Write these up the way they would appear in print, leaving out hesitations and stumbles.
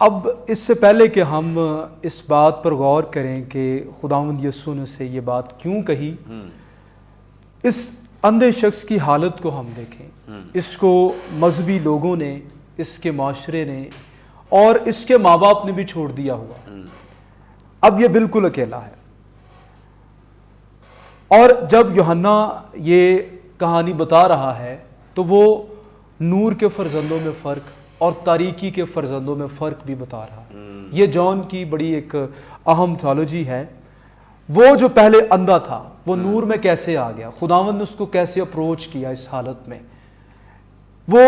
اب اس سے پہلے کہ ہم اس بات پر غور کریں کہ خداوند یسوع نے سے یہ بات کیوں کہی، اس اندھے شخص کی حالت کو ہم دیکھیں. اس کو مذہبی لوگوں نے، اس کے معاشرے نے اور اس کے ماں باپ نے بھی چھوڑ دیا ہوا. اب یہ بالکل اکیلا ہے. اور جب یوحنا یہ کہانی بتا رہا ہے تو وہ نور کے فرزندوں میں فرق اور تاریکی کے فرزندوں میں فرق بھی بتا رہا ہے. یہ جان کی بڑی ایک اہم تھیولوجی ہے. وہ جو پہلے اندھا تھا وہ نور میں کیسے آ گیا، خداوند نے اس کو کیسے اپروچ کیا اس حالت میں، وہ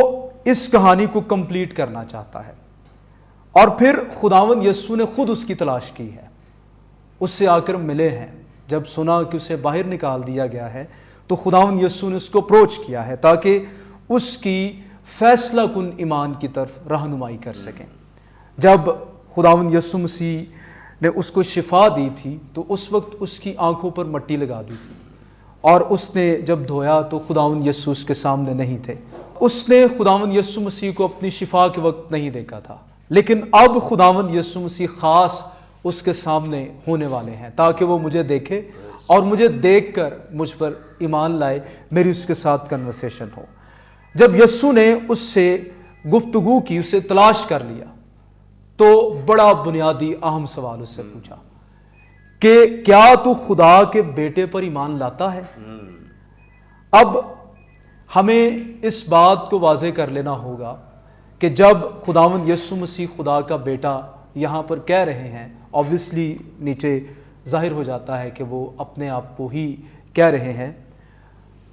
اس کہانی کو کمپلیٹ کرنا چاہتا ہے. اور پھر خداوند یسوع نے خود اس کی تلاش کی ہے، اس سے آ کر ملے ہیں. جب سنا کہ اسے باہر نکال دیا گیا ہے تو خداوند یسوع نے اس کو اپروچ کیا ہے تاکہ اس کی فیصلہ کن ایمان کی طرف رہنمائی کر سکیں. جب خداوند یسوع مسیح نے اس کو شفا دی تھی تو اس وقت اس کی آنکھوں پر مٹی لگا دی تھی، اور اس نے جب دھویا تو خداوند یسوع اس کے سامنے نہیں تھے. اس نے خداوند یسوع مسیح کو اپنی شفا کے وقت نہیں دیکھا تھا، لیکن اب خداوند یسوع مسیح خاص اس کے سامنے ہونے والے ہیں تاکہ وہ مجھے دیکھے اور مجھے دیکھ کر مجھ پر ایمان لائے، میری اس کے ساتھ کنورسیشن ہو. جب یسوع نے اس سے گفتگو کی، اسے تلاش کر لیا، تو بڑا بنیادی اہم سوال اس سے پوچھا کہ کیا تو خدا کے بیٹے پر ایمان لاتا ہے؟ اب ہمیں اس بات کو واضح کر لینا ہوگا کہ جب خداوند یسوع مسیح خدا کا بیٹا یہاں پر کہہ رہے ہیں، obviously نیچے ظاہر ہو جاتا ہے کہ وہ اپنے آپ کو ہی کہہ رہے ہیں،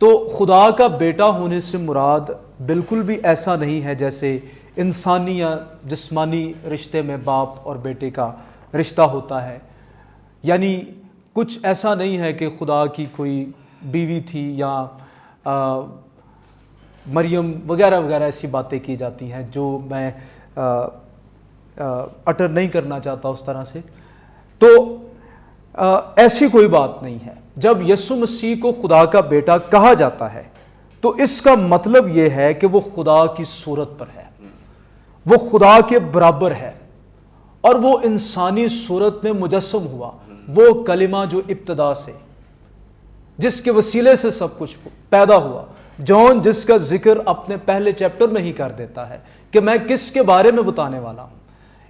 تو خدا کا بیٹا ہونے سے مراد بالکل بھی ایسا نہیں ہے جیسے انسانی یا جسمانی رشتے میں باپ اور بیٹے کا رشتہ ہوتا ہے. یعنی کچھ ایسا نہیں ہے کہ خدا کی کوئی بیوی تھی یا مریم وغیرہ وغیرہ ایسی باتیں کی جاتی ہیں جو میں اٹر نہیں کرنا چاہتا اس طرح سے. تو ایسی کوئی بات نہیں ہے. جب یسوع مسیح کو خدا کا بیٹا کہا جاتا ہے تو اس کا مطلب یہ ہے کہ وہ خدا کی صورت پر ہے، وہ خدا کے برابر ہے، اور وہ انسانی صورت میں مجسم ہوا. وہ کلمہ جو ابتدا سے، جس کے وسیلے سے سب کچھ پیدا ہوا. جون جس کا ذکر اپنے پہلے چیپٹر میں ہی کر دیتا ہے کہ میں کس کے بارے میں بتانے والا ہوں.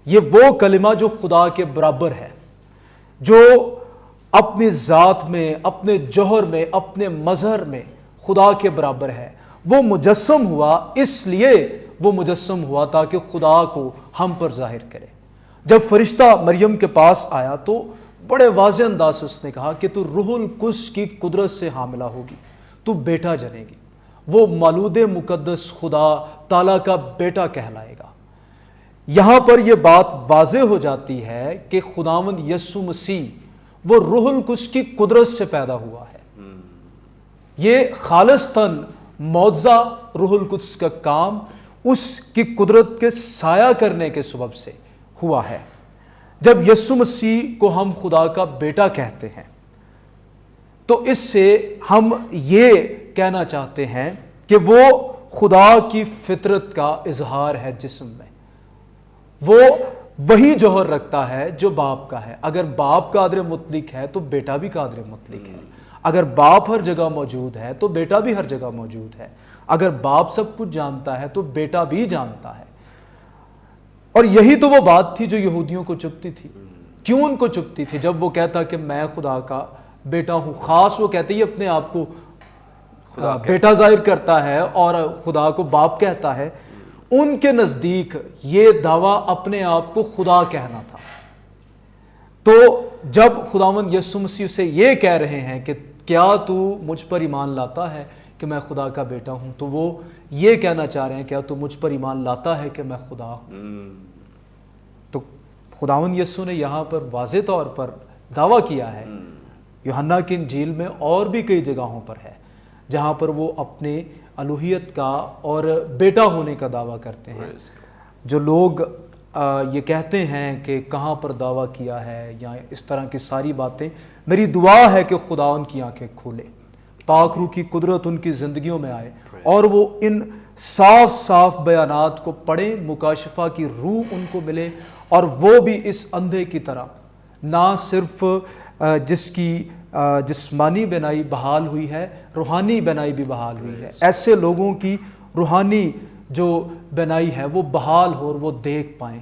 یہ وہ کلمہ جو خدا کے برابر ہے، جو اپنی ذات میں، اپنے جوہر میں، اپنے مظہر میں خدا کے برابر ہے. وہ مجسم ہوا، اس لیے وہ مجسم ہوا تاکہ خدا کو ہم پر ظاہر کرے. جب فرشتہ مریم کے پاس آیا تو بڑے واضح انداز سے اس نے کہا کہ تو روح القدس کی قدرت سے حاملہ ہوگی، تو بیٹا جنے گی، وہ مولود مقدس خدا تعالیٰ کا بیٹا کہلائے گا. یہاں پر یہ بات واضح ہو جاتی ہے کہ خداوند یسوع مسیح وہ روح القدس کی قدرت سے پیدا ہوا ہے. یہ خالصتاً معجزہ روح القدس کا کام اس کی قدرت کے سایہ کرنے کے سبب سے ہوا ہے. جب یسوع مسیح کو ہم خدا کا بیٹا کہتے ہیں تو اس سے ہم یہ کہنا چاہتے ہیں کہ وہ خدا کی فطرت کا اظہار ہے جسم میں. وہ وہی جوہر رکھتا ہے جو باپ کا ہے. اگر باپ قادر مطلق ہے تو بیٹا بھی قادر مطلق ہے. اگر باپ ہر جگہ موجود ہے تو بیٹا بھی ہر جگہ موجود ہے. اگر باپ سب کچھ جانتا ہے تو بیٹا بھی جانتا ہے. اور یہی تو وہ بات تھی جو یہودیوں کو چبھتی تھی. کیوں ان کو چبھتی تھی؟ جب وہ کہتا کہ میں خدا کا بیٹا ہوں، خاص وہ کہتے ہی اپنے آپ کو بیٹا ظاہر کرتا ہے اور خدا کو باپ کہتا ہے. ان کے نزدیک یہ دعویٰ اپنے آپ کو خدا کہنا تھا. تو جب خداوند یسوع مسیح سے یہ کہہ رہے ہیں کہ کیا تو مجھ پر ایمان لاتا ہے کہ میں خدا کا بیٹا ہوں، تو وہ یہ کہنا چاہ رہے ہیں کیا تو مجھ پر ایمان لاتا ہے کہ میں خدا ہوں. تو خداوند یسوع نے یہاں پر واضح طور پر دعویٰ کیا ہے. یوحنا کی انجیل میں اور بھی کئی جگہوں پر ہے جہاں پر وہ اپنے الوہیت کا اور بیٹا ہونے کا دعویٰ کرتے ہیں. جو لوگ یہ کہتے ہیں کہ کہاں پر دعویٰ کیا ہے یا اس طرح کی ساری باتیں، میری دعا ہے کہ خدا ان کی آنکھیں کھولے، پاک روح کی قدرت ان کی زندگیوں میں آئے اور وہ ان صاف صاف بیانات کو پڑھیں، مکاشفہ کی روح ان کو ملے، اور وہ بھی اس اندھے کی طرح نہ صرف جس کی جسمانی بینائی بحال ہوئی ہے، روحانی بینائی بھی بحال ہوئی ہے. ایسے لوگوں کی روحانی جو بینائی ہے وہ بحال ہو اور وہ دیکھ پائیں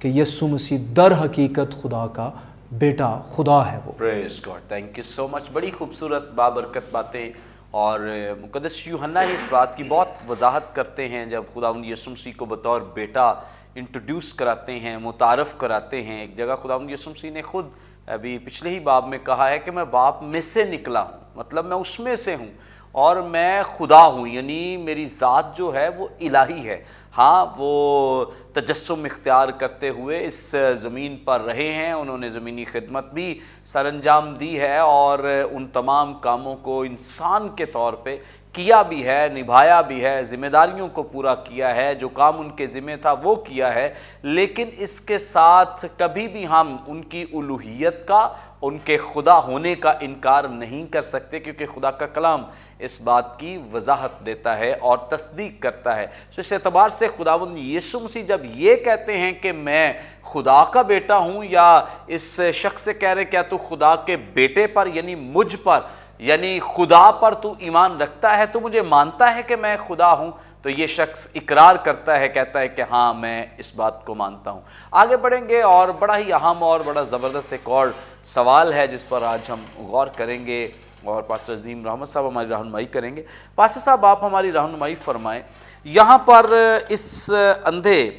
کہ یسوع مسیح در حقیقت خدا کا بیٹا خدا ہے. وہ پریز گاڈ، تھینک یو سو مچ. بڑی خوبصورت بابرکت باتیں، اور مقدس یوحنا اس بات کی بہت وضاحت کرتے ہیں جب خداوند یسوع مسیح کو بطور بیٹا انٹروڈیوس کراتے ہیں، متعارف کراتے ہیں. ایک جگہ خداوند یسوع مسیح نے خود ابھی پچھلے ہی باب میں کہا ہے کہ میں باپ میں سے نکلا ہوں، مطلب میں اس میں سے ہوں اور میں خدا ہوں، یعنی میری ذات جو ہے وہ الہی ہے. ہاں، وہ تجسم اختیار کرتے ہوئے اس زمین پر رہے ہیں، انہوں نے زمینی خدمت بھی سر انجام دی ہے اور ان تمام کاموں کو انسان کے طور پہ کیا بھی ہے، نبھایا بھی ہے، ذمہ داریوں کو پورا کیا ہے، جو کام ان کے ذمہ تھا وہ کیا ہے. لیکن اس کے ساتھ کبھی بھی ہم ان کی الوہیت کا، ان کے خدا ہونے کا انکار نہیں کر سکتے، کیونکہ خدا کا کلام اس بات کی وضاحت دیتا ہے اور تصدیق کرتا ہے. اس اعتبار سے خداوند یسوع مسیح جب یہ کہتے ہیں کہ میں خدا کا بیٹا ہوں، یا اس شخص سے کہہ رہے کیا تو خدا کے بیٹے پر یعنی مجھ پر، یعنی خدا پر تو ایمان رکھتا ہے، تو مجھے مانتا ہے کہ میں خدا ہوں، تو یہ شخص اقرار کرتا ہے، کہتا ہے کہ ہاں میں اس بات کو مانتا ہوں. آگے بڑھیں گے اور بڑا ہی اہم اور بڑا زبردست ایک اور سوال ہے جس پر آج ہم غور کریں گے، اور پاسٹر عظیم رحمت صاحب ہماری رہنمائی کریں گے. پاسٹر صاحب آپ ہماری رہنمائی فرمائیں. یہاں پر اس اندھے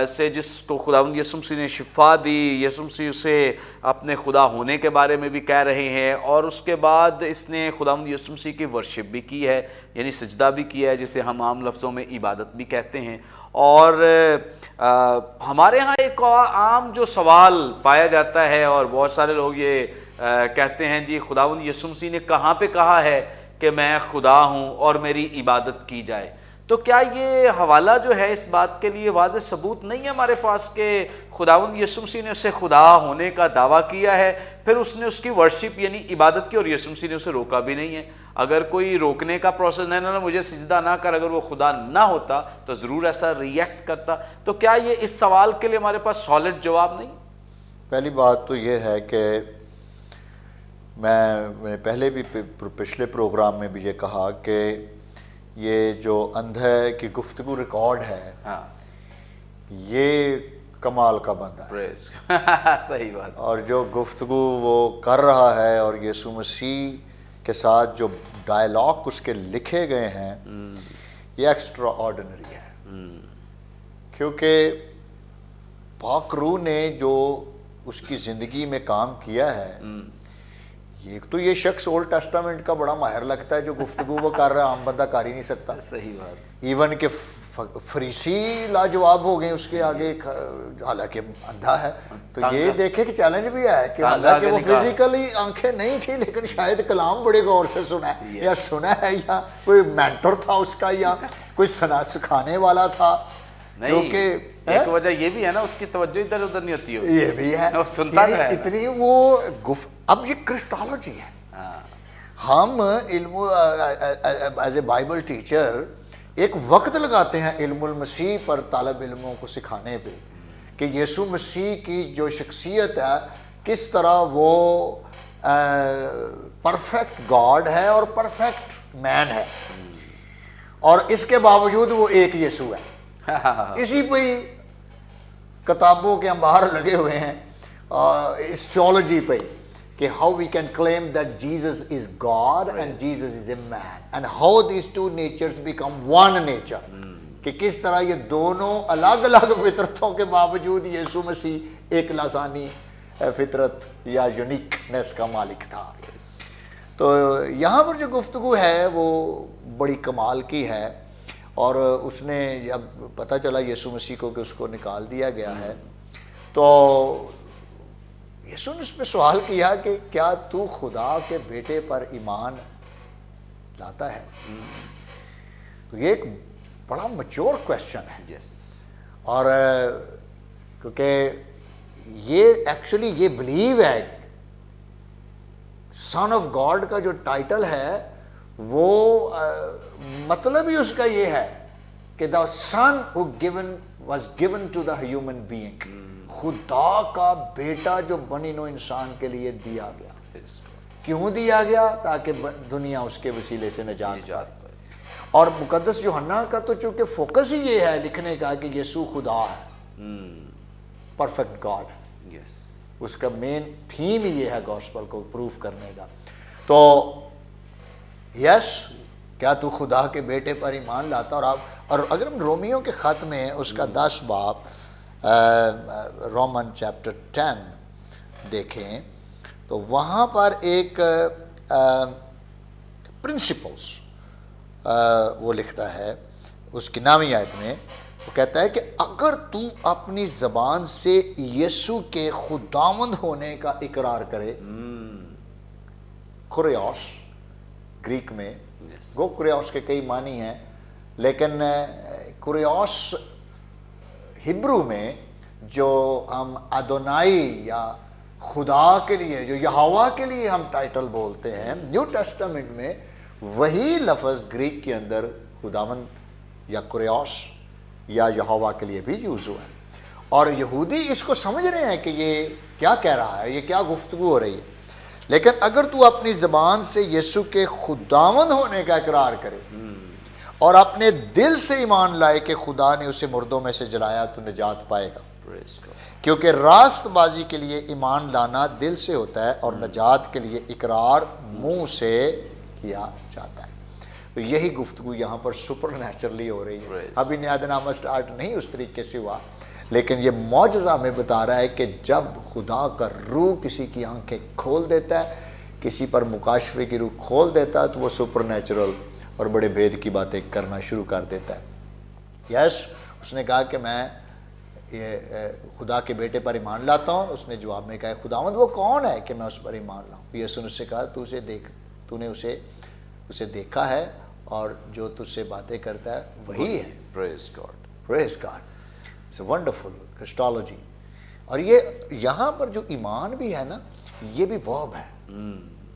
سے جس کو خداوند یسوع مسیح نے شفا دی، یسوع مسیح اسے اپنے خدا ہونے کے بارے میں بھی کہہ رہے ہیں، اور اس کے بعد اس نے خداوند یسوع مسیح کی ورشپ بھی کی ہے، یعنی سجدہ بھی کیا ہے، جسے ہم عام لفظوں میں عبادت بھی کہتے ہیں. اور ہمارے ہاں ایک عام جو سوال پایا جاتا ہے، اور بہت سارے لوگ یہ کہتے ہیں جی خداوند یسوع مسیح نے کہاں پہ کہا ہے کہ میں خدا ہوں اور میری عبادت کی جائے؟ تو کیا یہ حوالہ جو ہے اس بات کے لیے واضح ثبوت نہیں ہے ہمارے پاس کہ خداوند یسوع مسیح نے اسے خدا ہونے کا دعویٰ کیا ہے، پھر اس نے اس کی ورشپ یعنی عبادت کی، اور یسوع مسیح نے اسے روکا بھی نہیں ہے؟ اگر کوئی روکنے کا پروسیس نہیں نا، مجھے سجدہ نہ کر، اگر وہ خدا نہ ہوتا تو ضرور ایسا ریئیکٹ کرتا. تو کیا یہ اس سوال کے لیے ہمارے پاس سالڈ جواب نہیں؟ پہلی بات تو یہ ہے کہ میں پہلے بھی پچھلے پروگرام میں بھی یہ کہا کہ یہ جو اندھے کی گفتگو ریکارڈ ہے، یہ کمال کا بندہ ہے. صحیح بات. اور جو گفتگو وہ کر رہا ہے اور یسوع مسیح کے ساتھ جو ڈائلاگ اس کے لکھے گئے ہیں، یہ ایکسٹرا آرڈنری ہے. کیونکہ پاک روح نے جو اس کی زندگی میں کام کیا ہے، ایک تو یہ شخص اولڈ ٹیسٹامنٹ کا بڑا ماہر لگتا ہے، جو گفتگو وہ کر رہا ہے عام بندہ کر ہی نہیں سکتا. صحیح بات. ایون کہ فریسی لاجواب ہو گئے اس کے آگے، حالانکہ اندھا ہے. تو یہ دیکھے کہ چیلنج بھی ہے کہ حالانکہ وہ فزیکلی آنکھیں نہیں تھی، لیکن شاید کلام بڑے غور سے سنا ہے، یا سنا ہے، یا کوئی مینٹر تھا اس کا، یا کوئی سکھانے والا تھا. نہیں، ایک وجہ یہ بھی ہے نا، اس کی توجہ ادھر ادھر نہیں ہوتی. یہ بھی ہے، سنتا ہے اتنی وہ اب یہ کرسٹالوجی ہے. ہم علم ایز اے بائبل ٹیچر ایک وقت لگاتے ہیں علم المسیح پر طالب علموں کو سکھانے پہ کہ یسوع مسیح کی جو شخصیت ہے کس طرح وہ پرفیکٹ گاڈ ہے اور پرفیکٹ مین ہے، اور اس کے باوجود وہ ایک یسوع ہے. اسی پہ ہی کتابوں کے انبار لگے ہوئے ہیں اس تھیولوجی پہ کہ how we can claim that Jesus is God and Jesus is a man and how these two natures become one nature, کہ کس طرح یہ دونوں الگ الگ فطرتوں کے باوجود یسوع مسیح ایک لسانی فطرت یا یونیکنیس کا مالک تھا. تو یہاں پر جو گفتگو ہے وہ بڑی کمال کی ہے. اور اس نے جب پتہ چلا یسوع مسیح کو کہ اس کو نکال دیا گیا ہے، تو یسوع نے اس پہ سوال کیا کہ کیا تو خدا کے بیٹے پر ایمان لاتا ہے؟ تو یہ ایک بڑا میچور کویسچن ہے. اور کیونکہ یہ ایکچولی یہ بلیو ہے، سن آف گاڈ کا جو ٹائٹل ہے وہ مطلب ہی اس کا یہ ہے کہ the son who was given to the human being, خدا کا بیٹا جو بنی نوع انسان کے لیے دیا گیا. کیوں دیا گیا؟ تاکہ دنیا اس کے وسیلے سے نجات پائے. اور مقدس یوحنا کا تو چونکہ فوکس ہی یہ ہے لکھنے کا کہ یسوع خدا ہے، پرفیکٹ گاڈ. اس کا مین تھیم ہی یہ ہے گوسپل کو پروف کرنے کا. تو یس، کیا تو خدا کے بیٹے پر ایمان لاتا؟ اور اگر ہم رومیوں کے خط میں اس کا 10 باب رومن چیپٹر 10 دیکھیں تو وہاں پر ایک پرنسپلز وہ لکھتا ہے اس کی 9ویں آیت میں. وہ کہتا ہے کہ اگر تو اپنی زبان سے یسوع کے خداوند ہونے کا اقرار کرے، کوریوس گریک میں، گو کوریوس کے کئی معنی ہیں، لیکن کوریوس ہبرو میں جو ہم ادونائی یا خدا کے لیے، جو یہوہ کے لیے ہم ٹائٹل بولتے ہیں، نیو ٹیسٹامنٹ میں وہی لفظ گریک کے اندر خداوند یا کوریوس یا یہوہ کے لیے بھی یوز ہوا ہے. اور یہودی اس کو سمجھ رہے ہیں کہ یہ کیا کہہ رہا ہے، یہ کیا گفتگو ہو رہی ہے. لیکن اگر تو اپنی زبان سے یسوع کے خداوند ہونے کا اقرار کرے اور اپنے دل سے ایمان لائے کہ خدا نے اسے مردوں میں سے جلایا تو نجات پائے گا. کیونکہ راست بازی کے لیے ایمان لانا دل سے ہوتا ہے اور نجات کے لیے اقرار منہ سے کیا جاتا ہے. تو یہی گفتگو یہاں پر سپر نیچرلی ہو رہی ہے. ابھی نیاد نامہ سٹارٹ نہیں اس طریقے سے ہوا، لیکن یہ معجزہ ہمیں بتا رہا ہے کہ جب خدا کا روح کسی کی آنکھیں کھول دیتا ہے، کسی پر مکاشفے کی روح کھول دیتا ہے، تو وہ سپر نیچرل اور بڑے بھید کی باتیں کرنا شروع کر دیتا ہے. یس، اس نے کہا کہ میں یہ خدا کے بیٹے پر ایمان لاتا ہوں. اس نے جواب میں کہا خداوند وہ کون ہے کہ میں اس پر ایمان لاؤں؟ یسوع نے اس سے کہا تو نے اسے دیکھا ہے اور جو تجھ سے باتیں کرتا ہے وہی ہے. Praise God, praise God. It's a wonderful Christology. اور یہ یہاں پر جو ایمان بھی ہے نا، یہ بھی ورب ہے.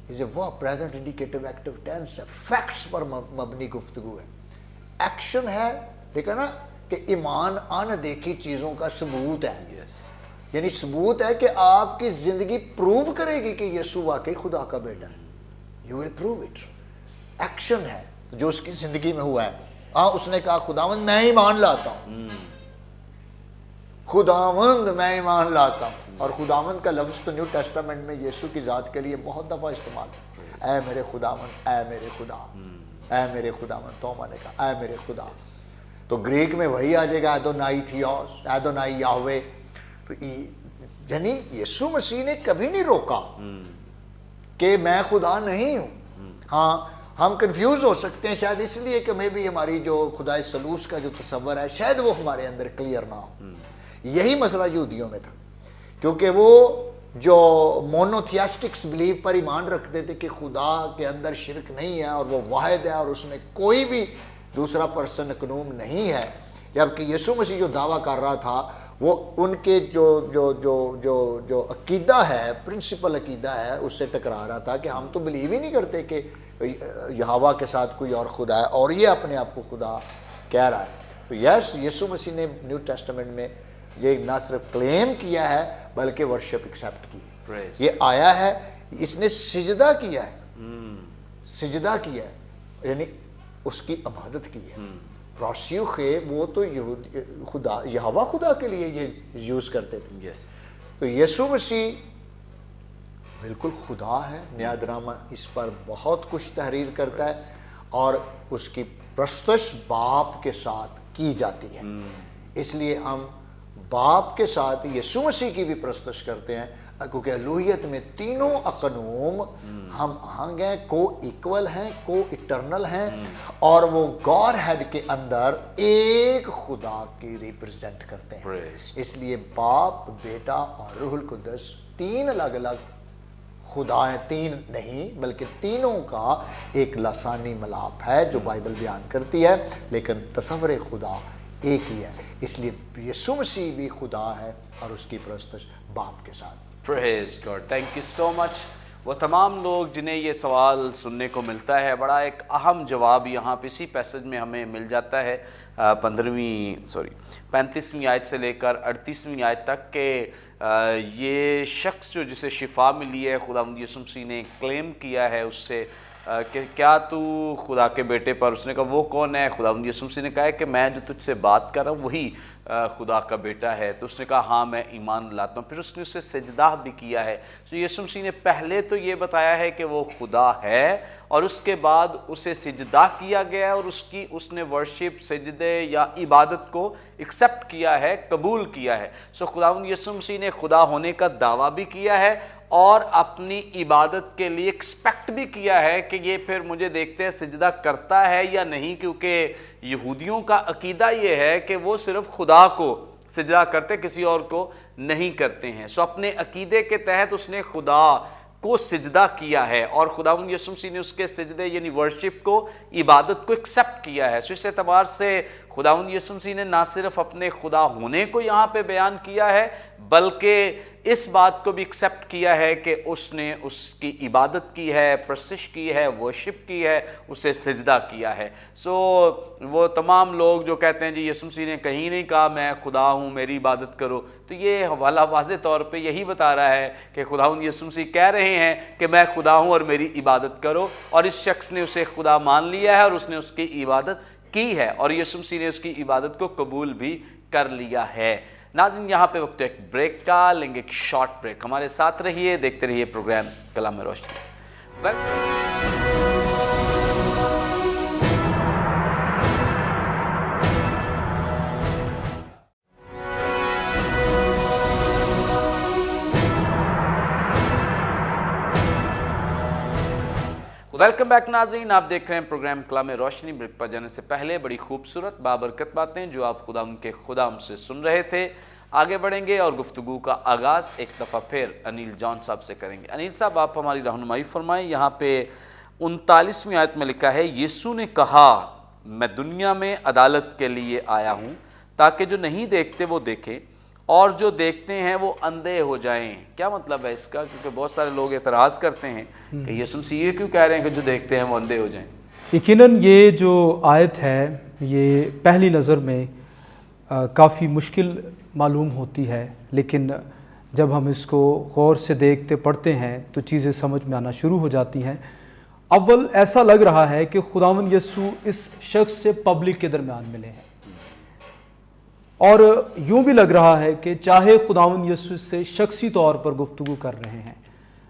اس اے ورب، پریزنٹ انڈیکیٹو ایکٹیو ٹینس ہے، فیکٹس پر مبنی گفتگو ہے، ایکشن ہے. دیکھا نا کہ ایمان ان دیکھی چیزوں کا ثبوت ہے. یعنی ثبوت ہے کہ آپ کی زندگی پروو کرے گی کہ یسوع واقعی خدا کا بیٹا ہے. You will prove it. Action ہے جو اس کی زندگی میں ہوا ہے. ہاں، اس نے کہا خداوند میں ایمان لاتا ہوں، خداوند میں ایمان لاتا ہوں. اور خداوند کا لفظ تو نیو ٹیسٹامنٹ میں یسوع کی ذات کے لیے بہت دفعہ استعمال ہے. اے میرے خداوند، اے میرے خدا، اے میرے خداوند. توما نے کہا اے میرے خدا. تو گریک میں وہی آ جائے گا ایدونائی تھیوس، ایدونائی یہوہ. یعنی یسوع مسیح نے کبھی نہیں روکا کہ میں خدا نہیں ہوں. ہاں، ہم کنفیوز ہو سکتے ہیں شاید اس لیے کہ میں بھی ہماری جو خدا ثالوث کا جو تصور ہے شاید وہ ہمارے اندر کلیئر نہ ہو. یہی مسئلہ یہودیوں میں تھا، کیونکہ وہ جو مونوتھیاسٹکس بلیف پر ایمان رکھتے تھے کہ خدا کے اندر شرک نہیں ہے اور وہ واحد ہے اور اس میں کوئی بھی دوسرا پرسن قنوم نہیں ہے. جبکہ یسوع مسیح جو دعویٰ کر رہا تھا وہ ان کے جو عقیدہ ہے، پرنسپل عقیدہ ہے، اس سے ٹکرا رہا تھا کہ ہم تو بلیو ہی نہیں کرتے کہ یہوہ کے ساتھ کوئی اور خدا ہے اور یہ اپنے آپ کو خدا کہہ رہا ہے. تو یس، یسوع مسیح نے نیو ٹیسٹامنٹ میں یہ نہ صرف کلیم کیا ہے بلکہ ورشپ ایکسیپٹ کی. یہ آیا ہے، اس نے سجدہ کیا ہے، سجدہ کیا ہے، یعنی اس کی عبادت کی ہے. راسیوخے وہ تو خدا یہوہ خدا کے لیے یہ یوز کرتے تھے. تو یسوع مسیح بالکل خدا ہے. نیاد نامہ اس پر بہت کچھ تحریر کرتا ہے اور اس کی پرستش باپ کے ساتھ کی جاتی ہے. اس لیے ہم باپ کے ساتھ یسوع مسیح کی بھی پرستش کرتے ہیں، کیونکہ الوہیت میں تینوں اقنوم ہم آہنگ ہیں، کو ایکول ہیں، کو اٹرنل ہیں، اور وہ گاڈ ہیڈ کے اندر ایک خدا کی ریپرزینٹ کرتے ہیں. اس لیے باپ، بیٹا اور روح القدس تین الگ الگ خدا ہیں. تین نہیں بلکہ تینوں کا ایک لسانی ملاپ ہے جو بائبل بیان کرتی ہے، لیکن تصور خدا ایک ہی ہے. اس لیے یسوع مسیح بھی خدا ہے اور اس کی پرستش باپ کے ساتھ. Praise God. Thank you so much. وہ تمام لوگ جنہیں یہ سوال سننے کو ملتا ہے، بڑا ایک اہم جواب یہاں پہ اسی پیسج میں ہمیں مل جاتا ہے 35ویں آیت سے لے کر 38ویں آیت تک کہ یہ شخص جو جسے شفا ملی ہے، خداوند یسوع مسیح نے کلیم کیا ہے اس سے کہ کیا تو خدا کے بیٹے پر، اس نے کہا وہ کون ہے؟ خداوند یسوع مسیح نے کہا ہے کہ میں جو تجھ سے بات کر رہا ہوں وہی خدا کا بیٹا ہے. تو اس نے کہا ہاں میں ایمان لاتا ہوں. پھر اس نے اسے سجدہ بھی کیا ہے. تو یسوع مسیح نے پہلے تو یہ بتایا ہے کہ وہ خدا ہے، اور اس کے بعد اسے سجدہ کیا گیا ہے، اور اس نے ورشپ، سجدے یا عبادت کو ایکسیپٹ کیا ہے، قبول کیا ہے. سو خداوند یسوع مسیح نے خدا ہونے کا دعویٰ بھی کیا ہے اور اپنی عبادت کے لیے ایکسپیکٹ بھی کیا ہے کہ یہ پھر مجھے دیکھتے ہیں سجدہ کرتا ہے یا نہیں، کیونکہ یہودیوں کا عقیدہ یہ ہے کہ وہ صرف خدا کو سجدہ کرتے، کسی اور کو نہیں کرتے ہیں. سو اپنے عقیدے کے تحت اس نے خدا کو سجدہ کیا ہے، اور خداوند یسوع مسیح نے اس کے سجدے یعنی ورشپ کو، عبادت کو ایکسیپٹ کیا ہے. سو اس اعتبار سے خداوند یسوع مسیح نے نہ صرف اپنے خدا ہونے کو یہاں پہ بیان کیا ہے، بلکہ اس بات کو بھی ایکسیپٹ کیا ہے کہ اس نے اس کی عبادت کی ہے، پرستش کی ہے، ورشپ کی ہے، اسے سجدہ کیا ہے. سو وہ تمام لوگ جو کہتے ہیں جی یسوع مسیح نے کہیں نہیں کہا میں خدا ہوں میری عبادت کرو، تو یہ حوالہ واضح طور پہ یہی بتا رہا ہے کہ خداوند یسوع مسیح کہہ رہے ہیں کہ میں خدا ہوں اور میری عبادت کرو، اور اس شخص نے اسے خدا مان لیا ہے اور اس نے اس کی عبادت کی ہے، اور یسوع مسیح نے اس کی عبادت کو قبول بھی کر لیا ہے. ناظرین یہاں پہ وقت ایک بریک کا، لیں گے ایک شارٹ بریک. ہمارے ساتھ رہیے، دیکھتے رہیے پروگرام کلام روشنی. ویلکم بیک ناظرین، آپ دیکھ رہے ہیں پروگرام کلام روشنی. بریک پر جانے سے پہلے بڑی خوبصورت بابرکت باتیں جو آپ خدا ان کے خدا ہم سے سن رہے تھے، آگے بڑھیں گے اور گفتگو کا آغاز ایک دفعہ پھر انیل جان صاحب سے کریں گے. انیل صاحب آپ ہماری رہنمائی فرمائیں. یہاں پہ 39ویں آیت میں لکھا ہے یسوع نے کہا میں دنیا میں عدالت کے لیے آیا ہوں تاکہ جو نہیں دیکھتے وہ دیکھیں اور جو دیکھتے ہیں وہ اندھے ہو جائیں. کیا مطلب ہے اس کا؟ کیونکہ بہت سارے لوگ اعتراض کرتے ہیں کہ یسوع مسیح یہ کیوں کہہ رہے ہیں کہ جو دیکھتے ہیں وہ اندھے ہو جائیں. یقیناً یہ جو آیت ہے یہ پہلی نظر میں کافی مشکل معلوم ہوتی ہے، لیکن جب ہم اس کو غور سے دیکھتے پڑھتے ہیں تو چیزیں سمجھ میں آنا شروع ہو جاتی ہیں. اول ایسا لگ رہا ہے کہ خداوند یسوع اس شخص سے پبلک کے درمیان ملے ہیں، اور یوں بھی لگ رہا ہے کہ چاہے خداوند یسوع سے شخصی طور پر گفتگو کر رہے ہیں،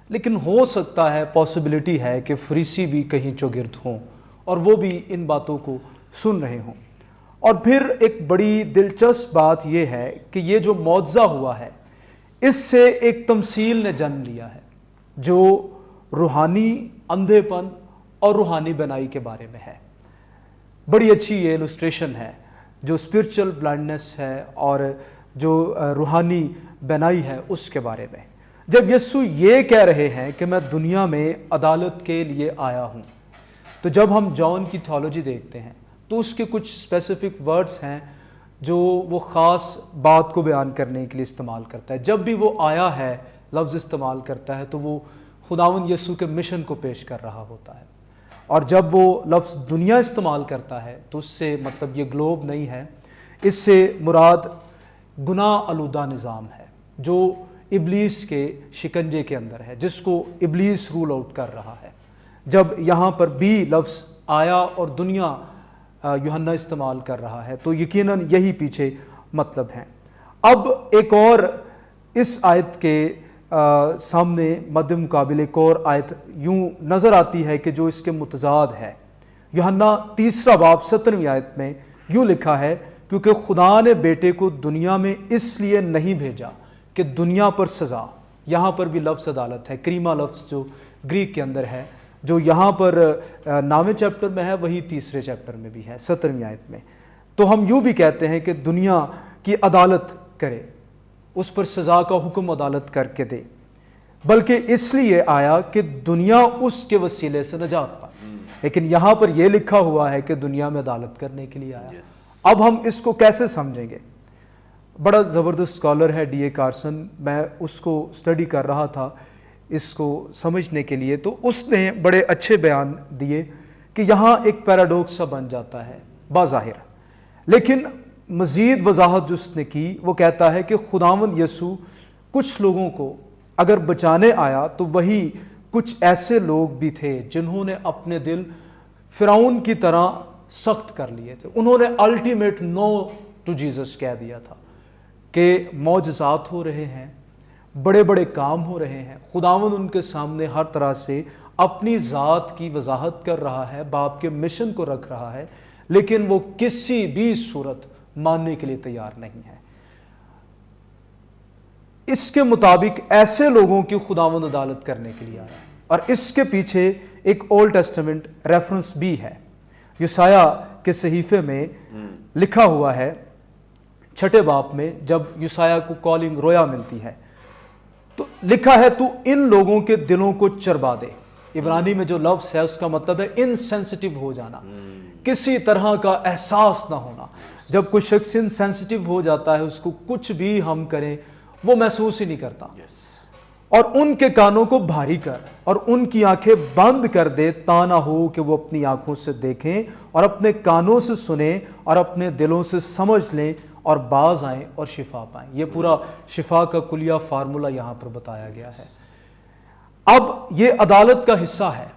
لیکن ہو سکتا ہے پاسبلٹی ہے کہ فریسی بھی کہیں چوگرد ہوں اور وہ بھی ان باتوں کو سن رہے ہوں. اور پھر ایک بڑی دلچسپ بات یہ ہے کہ یہ جو معجزہ ہوا ہے اس سے ایک تمثیل نے جنم لیا ہے جو روحانی اندھے پن اور روحانی بینائی کے بارے میں ہے. بڑی اچھی یہ السٹریشن ہے جو اسپرچل بلائنڈنس ہے اور جو روحانی بینائی ہے اس کے بارے میں. جب یسوع یہ کہہ رہے ہیں کہ میں دنیا میں عدالت کے لیے آیا ہوں، تو جب ہم جان کی تھیولوجی دیکھتے ہیں تو اس کے کچھ اسپیسیفک ورڈز ہیں جو وہ خاص بات کو بیان کرنے کے لیے استعمال کرتا ہے. جب بھی وہ آیا ہے لفظ استعمال کرتا ہے تو وہ خداوند یسوع کے مشن کو پیش کر رہا ہوتا ہے، اور جب وہ لفظ دنیا استعمال کرتا ہے تو اس سے مطلب یہ گلوب نہیں ہے، اس سے مراد گناہ آلودہ نظام ہے جو ابلیس کے شکنجے کے اندر ہے، جس کو ابلیس رول آؤٹ کر رہا ہے. جب یہاں پر بھی لفظ آیا اور دنیا یوحنا استعمال کر رہا ہے تو یقیناً یہی پیچھے مطلب ہے. اب ایک اور اس آیت کے سامنے مد مقابل ایک اور آیت یوں نظر آتی ہے کہ جو اس کے متضاد ہے. یوحنا 3 باب 17ویں آیت میں یوں لکھا ہے کیونکہ خدا نے بیٹے کو دنیا میں اس لیے نہیں بھیجا کہ دنیا پر سزا، یہاں پر بھی لفظ عدالت ہے، کریما لفظ جو گریک کے اندر ہے، جو یہاں پر 9ویں چیپٹر میں ہے وہی 3 چیپٹر میں بھی ہے 17ویں آیت میں. تو ہم یوں بھی کہتے ہیں کہ دنیا کی عدالت کرے، اس پر سزا کا حکم عدالت کر کے دے، بلکہ اس لیے آیا کہ دنیا اس کے وسیلے سے نجات پائے. لیکن یہاں پر یہ لکھا ہوا ہے کہ دنیا میں عدالت کرنے کے لیے آیا. اب ہم اس کو کیسے سمجھیں گے؟ بڑا زبردست اسکالر ہے ڈی اے کارسن، میں اس کو اسٹڈی کر رہا تھا. اس کو سمجھنے کے لیے، تو اس نے بڑے اچھے بیان دیے کہ یہاں ایک پیراڈوکس سا بن جاتا ہے بظاہر، لیکن مزید وضاحت جو اس نے کی وہ کہتا ہے کہ خداوند یسوع کچھ لوگوں کو اگر بچانے آیا تو وہی کچھ ایسے لوگ بھی تھے جنہوں نے اپنے دل فرعون کی طرح سخت کر لیے تھے. انہوں نے الٹیمیٹ نو ٹو جیزس کہہ دیا تھا کہ معجزات ہو رہے ہیں، بڑے بڑے کام ہو رہے ہیں، خداوند ان کے سامنے ہر طرح سے اپنی ذات کی وضاحت کر رہا ہے، باپ کے مشن کو رکھ رہا ہے، لیکن وہ کسی بھی صورت ماننے کے لیے تیار نہیں ہے. اس کے مطابق ایسے لوگوں کی خداوند عدالت کرنے کے لیے آیا، اور اس کے پیچھے ایک اولڈ ٹیسٹمنٹ ریفرنس بھی ہے. یسایہ کے صحیفے میں لکھا ہوا ہے 6 باب میں، جب یسایہ کو کالنگ رویا ملتی ہے تو لکھا ہے تو ان لوگوں کے دلوں کو چربا دے. عبرانی میں جو لفظ ہے اس کا مطلب ہے انسینسٹیو ہو جانا، کسی طرح کا احساس نہ ہونا. جب کوئی شخص انسینسٹیو ہو جاتا ہے، اس کو کچھ بھی ہم کریں وہ محسوس ہی نہیں کرتا. اور ان کے کانوں کو بھاری کر اور ان کی آنکھیں بند کر دے، تا نہ ہو کہ وہ اپنی آنکھوں سے دیکھیں اور اپنے کانوں سے سنیں اور اپنے دلوں سے سمجھ لیں اور باز آئیں اور شفا پائیں. یہ پورا شفا کا کلیہ فارمولا یہاں پر بتایا گیا ہے. اب یہ عدالت کا حصہ ہے.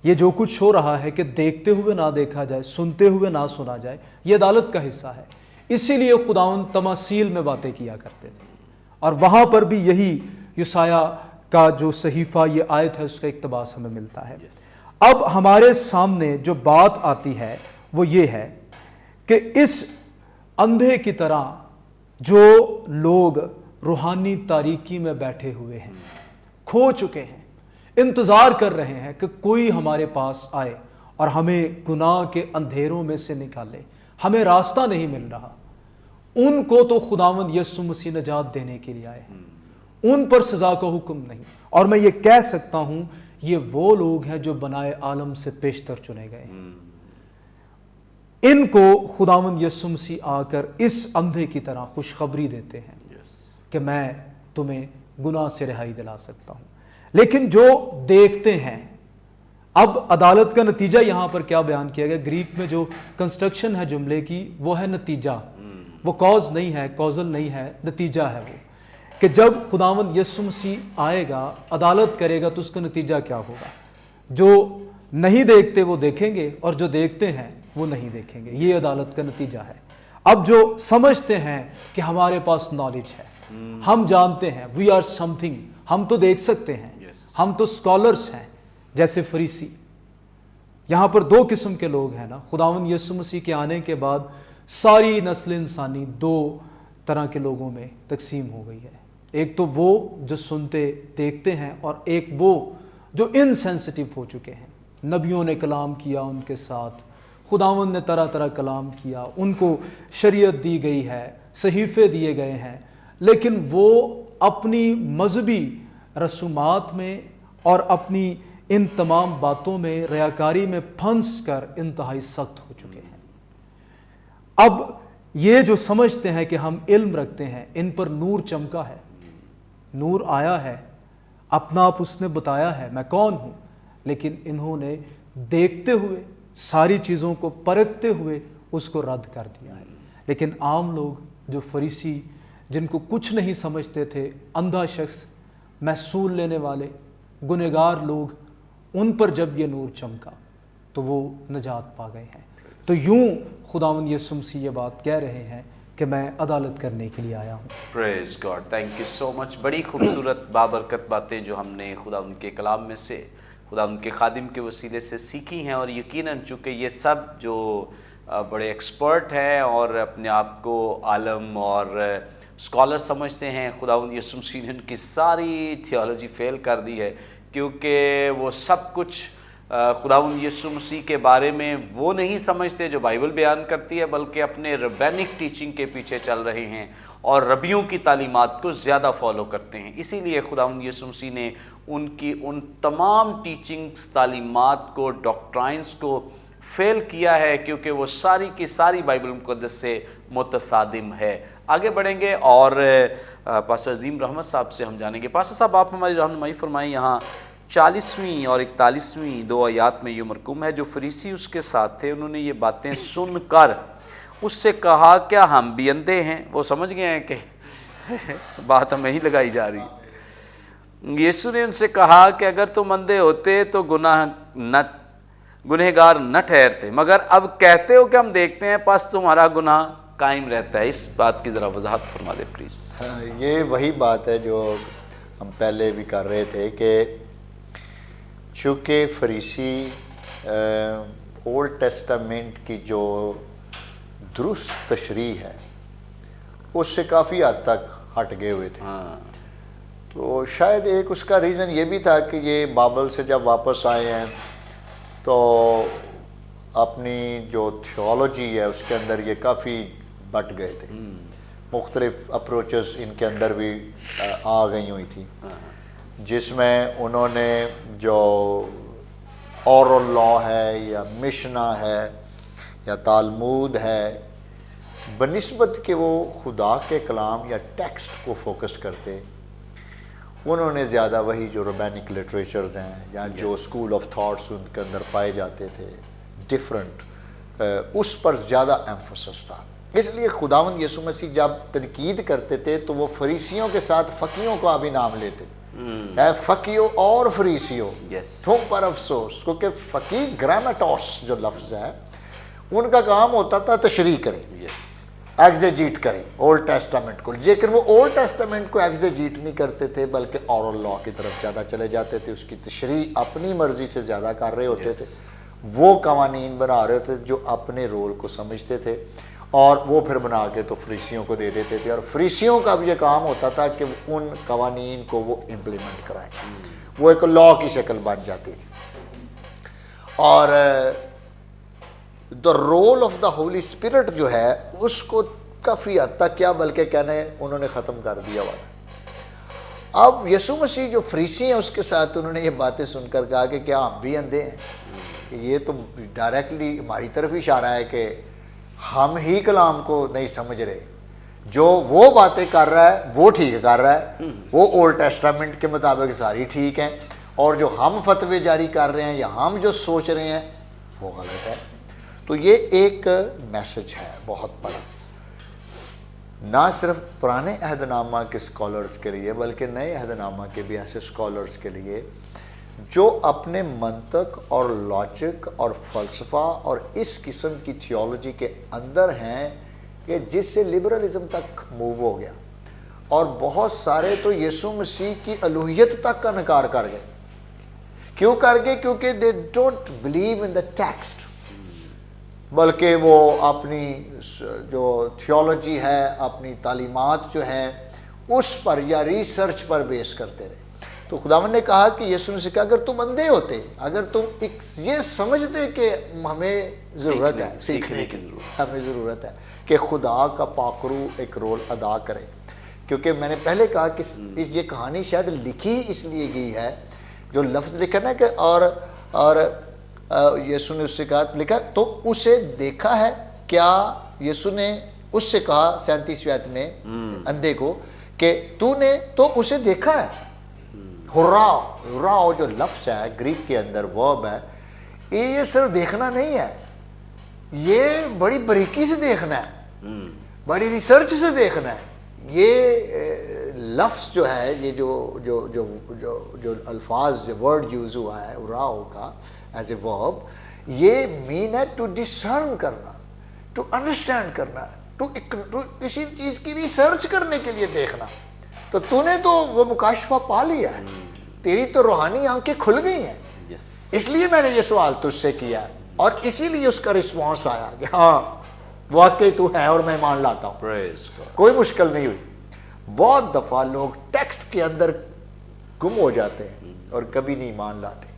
یہ جو کچھ ہو رہا ہے کہ دیکھتے ہوئے نہ دیکھا جائے، سنتے ہوئے نہ سنا جائے، یہ عدالت کا حصہ ہے. اسی لیے خداوند تماثیل میں باتیں کیا کرتے تھے، اور وہاں پر بھی یہی یسایہ کا جو صحیفہ یہ آیت ہے اس کا اقتباس ہمیں ملتا ہے. اب ہمارے سامنے جو بات آتی ہے وہ یہ ہے کہ اس اندھے کی طرح جو لوگ روحانی تاریکی میں بیٹھے ہوئے ہیں، کھو چکے ہیں، انتظار کر رہے ہیں کہ کوئی ہمارے پاس آئے اور ہمیں گناہ کے اندھیروں میں سے نکالے، ہمیں راستہ نہیں مل رہا، ان کو تو خداوند یسوع مسیح نجات دینے کے لیے آئے ہیں. ان پر سزا کا حکم نہیں. اور میں یہ کہہ سکتا ہوں یہ وہ لوگ ہیں جو بنائے عالم سے پیشتر چنے گئے ہیں. ان کو خداوند یسوع مسیح آ کر اس اندھے کی طرح خوشخبری دیتے ہیں کہ میں تمہیں گناہ سے رہائی دلا سکتا ہوں. لیکن جو دیکھتے ہیں، اب عدالت کا نتیجہ یہاں پر کیا بیان کیا گیا؟ گریک میں جو کنسٹرکشن ہے جملے کی وہ ہے نتیجہ. وہ کاز نہیں ہے، کازل نہیں ہے، نتیجہ ہے وہ، کہ جب خداوند یسوع مسیح آئے گا، عدالت کرے گا، تو اس کا نتیجہ کیا ہوگا؟ جو نہیں دیکھتے وہ دیکھیں گے اور جو دیکھتے ہیں وہ نہیں دیکھیں گے. یہ عدالت کا نتیجہ ہے. اب جو سمجھتے ہیں کہ ہمارے پاس نالج ہے، ہم جانتے ہیں، وی آر سم تھنگ، ہم تو دیکھ سکتے ہیں، ہم تو اسکالرس ہیں، جیسے فریسی. یہاں پر 2 قسم کے لوگ ہیں نا. خداوند یسوع مسیح کے آنے کے بعد ساری نسل انسانی 2 طرح کے لوگوں میں تقسیم ہو گئی ہے. ایک تو وہ جو سنتے دیکھتے ہیں، اور ایک وہ جو انسینسٹیو ہو چکے ہیں. نبیوں نے کلام کیا ان کے ساتھ، خداوند نے طرح طرح کلام کیا، ان کو شریعت دی گئی ہے، صحیفے دیے گئے ہیں، لیکن وہ اپنی مذہبی رسومات میں اور اپنی ان تمام باتوں میں ریاکاری میں پھنس کر انتہائی سخت ہو چکے ہیں. اب یہ جو سمجھتے ہیں کہ ہم علم رکھتے ہیں، ان پر نور چمکا ہے، نور آیا ہے، اپنا آپ اس نے بتایا ہے میں کون ہوں، لیکن انہوں نے دیکھتے ہوئے، ساری چیزوں کو پرکھتے ہوئے اس کو رد کر دیا ہے. لیکن عام لوگ جو فریسی، جن کو کچھ نہیں سمجھتے تھے، اندھا شخص، محصول لینے والے، گنہگار لوگ، ان پر جب یہ نور چمکا تو وہ نجات پا گئے ہیں. تو یوں خداوند یسوع مسیح یہ بات کہہ رہے ہیں کہ میں عدالت کرنے کے لیے آیا ہوں. پریز گاڈ، تھینک یو سو مچ. بڑی خوبصورت بابرکت باتیں جو ہم نے خدا ان کے کلام میں سے، خدا ان کے خادم کے وسیلے سے سیکھی ہیں. اور یقیناً چونکہ یہ سب جو بڑے ایکسپرٹ ہیں اور اپنے آپ کو عالم اور اسکالر سمجھتے ہیں، خداوند یسوع مسیح نے ان کی ساری تھیولوجی فیل کر دی ہے، کیونکہ وہ سب کچھ خداوند یسوع مسیح کے بارے میں وہ نہیں سمجھتے جو بائبل بیان کرتی ہے، بلکہ اپنے ربینک ٹیچنگ کے پیچھے چل رہے ہیں اور ربیوں کی تعلیمات کو زیادہ فالو کرتے ہیں. اسی لیے خداوند یسوع مسیح نے ان کی ان تمام ٹیچنگز، تعلیمات کو، ڈاکٹرائنز کو فیل کیا ہے، کیونکہ وہ ساری کی ساری بائبل مقدس سے متصادم ہے. آگے بڑھیں گے اور پاسٹر عظیم رحمت صاحب سے ہم جانیں گے. پاسٹر صاحب آپ ہماری رہنمائی فرمائیں. یہاں 40ویں اور 41ویں 2 آیات میں یہ مرقوم ہے, جو فریسی اس کے ساتھ تھے انہوں نے یہ باتیں سن کر اس سے کہا کیا ہم بھی اندھے ہیں. وہ سمجھ گئے ہیں کہ بات ہمیں ہی لگائی جا رہی ہے. یسوع نے ان سے کہا کہ اگر تم اندھے ہوتے تو گنہگار نہ ٹھہرتے, مگر اب کہتے ہو کہ ہم دیکھتے ہیں, پس تمہارا گناہ قائم رہتا ہے. اس بات کی ذرا وضاحت فرما دے پلیز. یہ وہی بات ہے جو ہم پہلے بھی کر رہے تھے کہ چونکہ فریسی اولڈ ٹیسٹامنٹ کی جو درست تشریح ہے اس سے کافی حد تک ہٹ گئے ہوئے تھے. تو شاید ایک اس کا ریزن یہ بھی تھا کہ یہ بائبل سے جب واپس آئے ہیں تو اپنی جو تھیولوجی ہے اس کے اندر یہ کافی بٹ گئے تھے. مختلف اپروچز ان کے اندر بھی آ گئی ہوئی تھی, جس میں انہوں نے جو اورل لا ہے یا مشنا ہے یا تالمود ہے, بنسبت کہ وہ خدا کے کلام یا ٹیکسٹ کو فوکس کرتے, انہوں نے زیادہ وہی جو ربینک لٹریچرز ہیں یا جو اسکول آف تھاٹس ان کے اندر پائے جاتے تھے ڈفرنٹ, اس پر زیادہ ایمفسس تھا. اس لیے خداوند یسوع مسیح جب تنقید کرتے تھے تو وہ فریسیوں کے ساتھ فقیوں کا بھی نام لیتے تھے, اے فقیو اور فریسیوں تم پر افسوس, کیونکہ فقی گرامیٹوس جو لفظ ہے ان کا کام ہوتا تھا تشریح کریں, ایگزیجیٹ کریں اولڈ ٹیسٹامنٹ کو, لیکن وہ اولڈ ٹیسٹامنٹ کو ایگزیجیٹ نہیں کرتے تھے بلکہ اورل لا کی طرف زیادہ چلے جاتے تھے. اس کی تشریح اپنی مرضی سے زیادہ کر رہے ہوتے تھے, وہ قوانین بنا رہے تھے جو اپنے رول کو سمجھتے تھے, اور وہ پھر بنا کے تو فریسیوں کو دے دیتے تھے, اور فریسیوں کا بھی یہ کام ہوتا تھا کہ ان قوانین کو وہ امپلیمنٹ کرائیں. وہ ایک لا کی شکل بن جاتی تھی. اور the role of the Holy Spirit جو ہے اس کو کافی حد تک کیا بلکہ کہنے انہوں نے ختم کر دیا ہوا تھا. اب یسوع مسیح جو فریسی ہیں اس کے ساتھ انہوں نے یہ باتیں سن کر کہا کہ کیا ہم بھی اندھے ہیں. کہ یہ تو ڈائریکٹلی ہماری طرف اشارہ ہے کہ ہم ہی کلام کو نہیں سمجھ رہے, جو وہ باتیں کر رہا ہے وہ ٹھیک کر رہا ہے, وہ اولڈ ٹیسٹامنٹ کے مطابق ساری ٹھیک ہیں, اور جو ہم فتوے جاری کر رہے ہیں یا ہم جو سوچ رہے ہیں وہ غلط ہے. تو یہ ایک میسج ہے بہت بڑا, نہ صرف پرانے عہد نامہ کے اسکالرس کے لیے بلکہ نئے عہد نامہ کے بھی ایسے اسکالرس کے لیے جو اپنے منطق اور لاجک اور فلسفہ اور اس قسم کی تھیولوجی کے اندر ہیں کہ جس سے لبرلزم تک موو ہو گیا, اور بہت سارے تو یسوع مسیح کی الوہیت تک کا انکار کر گئے. کیوں کر گئے؟ کیونکہ they don't believe in the text, بلکہ وہ اپنی جو تھیولوجی ہے, اپنی تعلیمات جو ہیں اس پر یا ریسرچ پر بیس کرتے رہے. تو خداوند نے کہا کہ یسوع نے کہا اگر تم اندھے ہوتے, اگر تم یہ سمجھتے کہ ہمیں ضرورت ہے سیکھنے کی, ہمیں ضرورت ہے کہ خدا کا پاکرو ایک رول ادا کرے, کیونکہ میں نے پہلے کہا کہ یہ کہانی شاید لکھی اس لیے گئی ہے, جو لفظ لکھا نا کہ اور یسوع نے اس سے کہا, لکھا تو اسے دیکھا ہے. کیا یسوع نے اس سے کہا 37 آیت میں اندھے کو کہ تو نے تو اسے دیکھا ہے. راؤ جو لفظ ہے گریک کے اندر ورب ہے, یہ صرف دیکھنا نہیں ہے, یہ بڑی باریکی سے دیکھنا ہے, بڑی ریسرچ سے دیکھنا ہے. یہ لفظ جو ہے, یہ جو الفاظ جو ورڈ یوز ہوا ہے راؤ کا ایز اے ورب, یہ مین ہے ٹو ڈسرن کرنا, ٹو انڈرسٹینڈ کرنا, ٹو کسی چیز کی ریسرچ کرنے کے لیے دیکھنا. تو نے تو وہ مکاشفہ پا لیا ہے, تیری تو روحانی آنکھیں کھل گئی ہیں. اس لیے میں نے یہ سوال تجھ سے کیا, اور اسی لیے اس کا رسپانس آیا کہ ہاں واقعی تو ہے اور میں مان لاتا ہوں. کوئی مشکل نہیں ہوئی. بہت دفعہ لوگ ٹیکسٹ کے اندر گم ہو جاتے ہیں اور کبھی نہیں مان لاتے.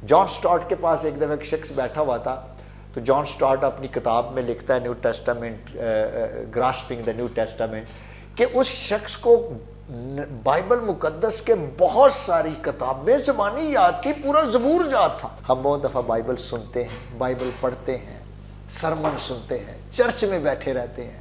جان سٹارٹ کے پاس ایک دفعہ ایک شخص بیٹھا ہوا تھا, تو جان سٹارٹ اپنی کتاب میں لکھتا ہے new Testament, grasping the new Testament, کہ اس شخص کو بائبل مقدس کے بہت ساری کتابیں زبانی یاد تھی, پورا زبور یاد تھا. ہم بہت دفعہ بائبل سنتے ہیں, بائبل پڑھتے ہیں, سرمن سنتے ہیں, چرچ میں بیٹھے رہتے ہیں,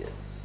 Yes.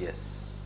Yes.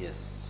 Yes.